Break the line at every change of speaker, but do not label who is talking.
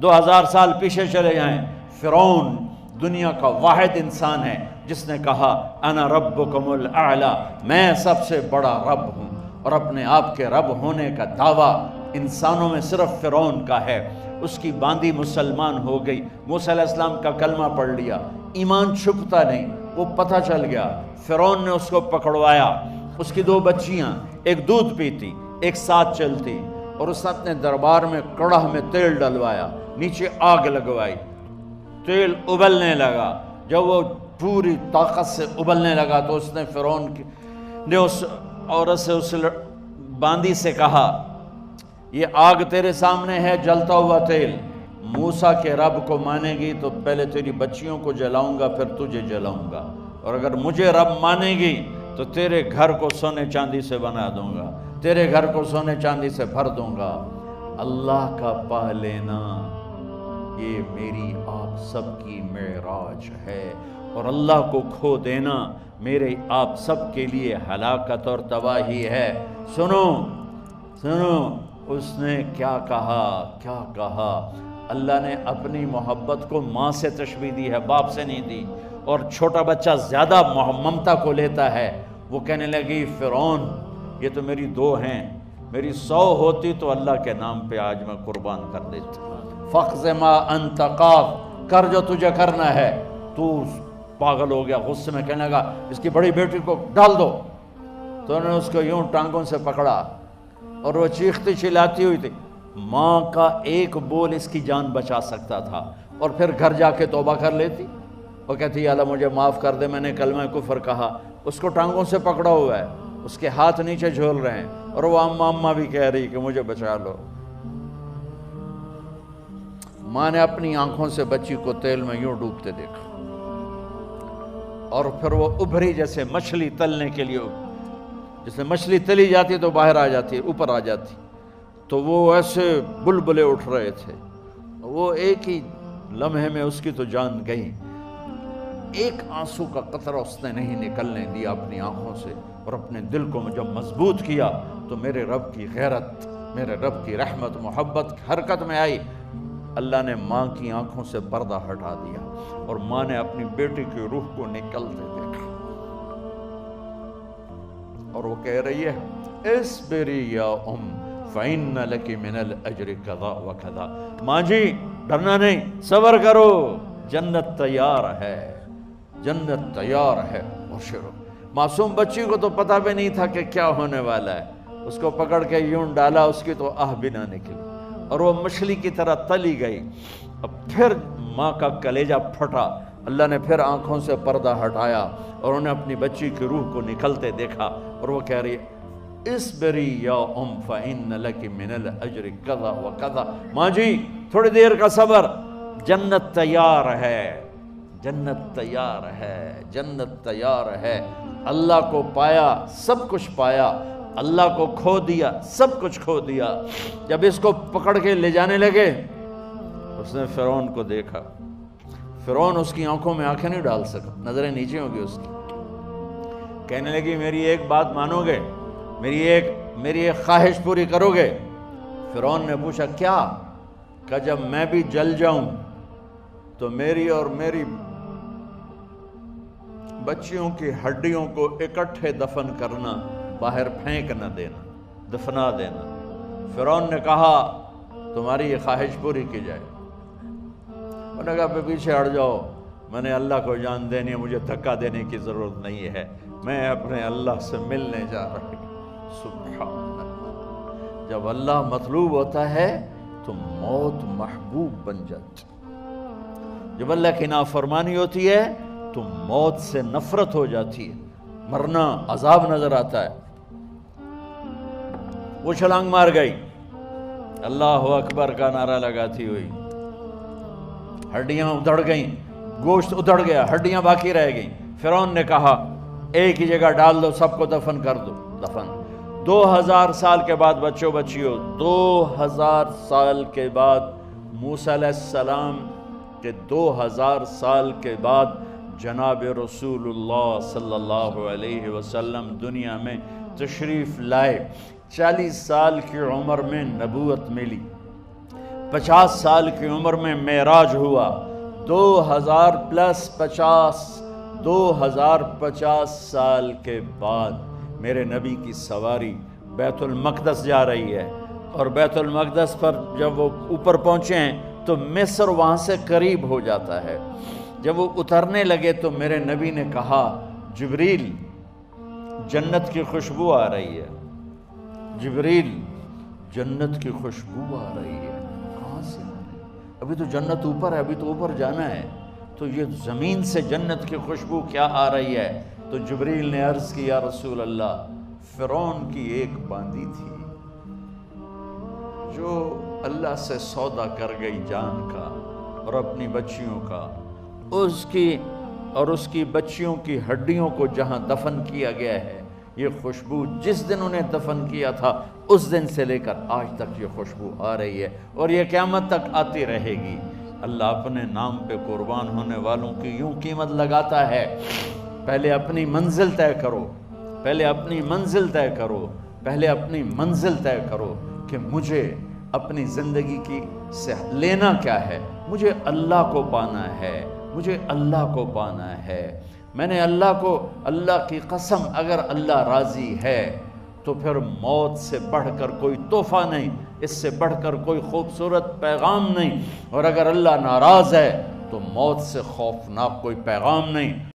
2000 سال پیچھے چلے جائیں، فرعون دنیا کا واحد انسان ہے جس نے کہا انا ربکم الاعلی، میں سب سے بڑا رب ہوں، اور اپنے آپ کے رب ہونے کا دعویٰ انسانوں میں صرف فرعون کا ہے۔ اس کی باندی مسلمان ہو گئی، موسیٰ علیہ السلام کا کلمہ پڑھ لیا، ایمان چھپتا نہیں، وہ پتہ چل گیا، فرعون نے اس کو پکڑوایا۔ اس کی 2 بچیاں، ایک دودھ پیتی ایک ساتھ چلتی، اور اس نے اپنے دربار میں کڑاہ میں تیل ڈلوایا، نیچے آگ لگوائی، تیل ابلنے لگا۔ جب وہ پوری طاقت سے ابلنے لگا تو اس نے فرعون نے اس عورت سے، اس باندی سے کہا یہ آگ تیرے سامنے ہے، جلتا ہوا تیل، موسیٰ کے رب کو مانے گی تو پہلے تیری بچیوں کو جلاؤں گا پھر تجھے جلاؤں گا، اور اگر مجھے رب مانے گی تو تیرے گھر کو سونے چاندی سے بنا دوں گا، تیرے گھر کو سونے چاندی سے بھر دوں گا۔ اللہ کا پا لینا یہ میری آپ سب کی معراج ہے، اور اللہ کو کھو دینا میرے آپ سب کے لیے ہلاکت اور تباہی ہے۔ سنو سنو اس نے کیا کہا۔ اللہ نے اپنی محبت کو ماں سے تشبیہ دی ہے، باپ سے نہیں دی، اور چھوٹا بچہ زیادہ ممتا کو لیتا ہے۔ وہ کہنے لگی فرعون یہ تو میری 2 ہیں، میری 100 ہوتی تو اللہ کے نام پہ آج میں قربان کر دیتی۔ فَقْضِ مَا أَنْتَ قَاضٍ، کر جو تجھے کرنا ہے۔ تو پاگل ہو گیا، غصے میں کہنے لگا اس کی بڑی بیٹی کو ڈال دو۔ تو انہوں نے اس کو یوں ٹانگوں سے پکڑا، اور وہ چیختی چلاتی ہوئی تھی۔ ماں کا ایک بول اس کی جان بچا سکتا تھا، اور پھر گھر جا کے توبہ کر لیتی۔ وہ کہتی اللہ مجھے معاف کر دے، میں نے کلمہ کفر کہا۔ اس کو ٹانگوں سے پکڑا ہوا ہے، اس کے ہاتھ نیچے جھول رہے ہیں، اور وہ اماں بھی کہہ رہی کہ مجھے بچا لو۔ ماں نے اپنی آنکھوں سے بچی کو تیل میں یوں ڈوبتے دیکھا، اور پھر وہ ابھری جیسے مچھلی تلنے کے لیے، جیسے مچھلی تلی جاتی تو باہر آ جاتی، اوپر آ جاتی، تو وہ ایسے بلبلے اٹھ رہے تھے۔ وہ ایک ہی لمحے میں اس کی تو جان گئی، ایک آنسو کا قطرہ اس نے نہیں نکلنے دیا اپنی آنکھوں سے، اور اپنے دل کو جب مضبوط کیا تو میرے رب کی غیرت، میرے رب کی رحمت محبت حرکت میں آئی۔ اللہ نے ماں کی آنکھوں سے پردہ ہٹا دیا، اور ماں نے اپنی بیٹی کی روح کو نکلتے دیکھا، اور وہ کہہ رہی ہے اصبری یا فإن لک من الأجر کذا وکذا۔ ماں جی ڈرنا نہیں، صبر کرو، جنت تیار ہے، جنت تیار ہے۔ اور معصوم بچی کو تو پتہ بھی نہیں تھا کہ کیا ہونے والا ہے، اس کو پکڑ کے یوں ڈالا، اس کی تو آہ بھی نہ نکلی، اور وہ مچھلی کی طرح تلی گئی۔ اب پھر ماں کا کلیجہ پھٹا، اللہ نے پھر آنکھوں سے پردہ ہٹایا، اور انہیں اپنی بچی کی روح کو نکلتے دیکھا، اور وہ کہہ رہی اصبری یا فإن لک من الأجر کذا وکذا۔ ماں جی تھوڑی دیر کا صبر، جنت تیار ہے، جنت تیار ہے، جنت تیار ہے۔ اللہ کو پایا سب کچھ پایا، اللہ کو کھو دیا سب کچھ کھو دیا۔ جب اس کو پکڑ کے لے جانے لگے، اس نے فرعون کو دیکھا۔ فرعون اس کی آنکھوں میں آنکھیں نہیں ڈال سکا، نظریں نیچے ہوں گی اس کی۔ کہنے لگی میری ایک بات مانو گے، میری ایک خواہش پوری کرو گے؟ فرعون نے پوچھا کیا؟ کہ جب میں بھی جل جاؤں تو میری اور میری بچیوں کی ہڈیوں کو اکٹھے دفن کرنا، باہر پھینک نہ دینا، دفنا دینا۔ فرعون نے کہا تمہاری یہ خواہش پوری کی جائے۔ انہوں نے کہا پیچھے ہٹ جاؤ، میں نے اللہ کو جان دینی ہے، مجھے دھکا دینے کی ضرورت نہیں ہے، میں اپنے اللہ سے ملنے جا رہا ہوں۔ سبحان اللہ، جب اللہ مطلوب ہوتا ہے تو موت محبوب بن جاتی، جب اللہ کی نافرمانی ہوتی ہے تو موت سے نفرت ہو جاتی ہے، مرنا عذاب نظر آتا ہے۔ وہ چھلانگ مار گئی، اللہ اکبر کا نعرہ لگاتی ہوئی، ہڈیاں ادھڑ گئیں، گوشت ادھڑ گیا، ہڈیاں باقی رہ گئیں۔ فرعون نے کہا ایک ہی جگہ ڈال دو، سب کو دفن کر دو۔ دفن 2000 سال کے بعد، بچوں بچیوں 2000 سال کے بعد، موسیٰ علیہ السلام کے 2000 سال کے بعد جناب رسول اللہ صلی اللہ علیہ وسلم دنیا میں تشریف لائے۔ 40 سال کی عمر میں نبوت ملی، 50 سال کی عمر میں معراج ہوا، 2050 سال کے بعد میرے نبی کی سواری بیت المقدس جا رہی ہے، اور بیت المقدس پر جب وہ اوپر پہنچے ہیں تو مصر وہاں سے قریب ہو جاتا ہے۔ جب وہ اترنے لگے تو میرے نبی نے کہا، جبریل جنت کی خوشبو آ رہی ہے، جبریل جنت کی خوشبو آ رہی ہے۔ کہاں سے آ رہی ہے؟ ابھی تو جنت اوپر ہے، ابھی تو اوپر جانا ہے، تو یہ زمین سے جنت کی خوشبو کیا آ رہی ہے؟ تو جبریل نے عرض کی، یا رسول اللہ، فرعون کی ایک باندی تھی جو اللہ سے سودا کر گئی جان کا اور اپنی بچیوں کا، اس کی بچیوں کی ہڈیوں کو جہاں دفن کیا گیا ہے، یہ خوشبو جس دن انہیں دفن کیا تھا اس دن سے لے کر آج تک یہ خوشبو آ رہی ہے، اور یہ قیامت تک آتی رہے گی۔ اللہ اپنے نام پہ قربان ہونے والوں کی یوں قیمت لگاتا ہے، پہلے اپنی منزل طے کرو، پہلے اپنی منزل طے کرو، پہلے اپنی منزل طے کرو کہ مجھے اپنی زندگی کی سے لینا کیا ہے۔ مجھے اللہ کو پانا ہے، مجھے اللہ کو پانا ہے۔ میں نے اللہ کی قسم، اگر اللہ راضی ہے تو پھر موت سے بڑھ کر کوئی تحفہ نہیں، اس سے بڑھ کر کوئی خوبصورت پیغام نہیں، اور اگر اللہ ناراض ہے تو موت سے خوفناک کوئی پیغام نہیں۔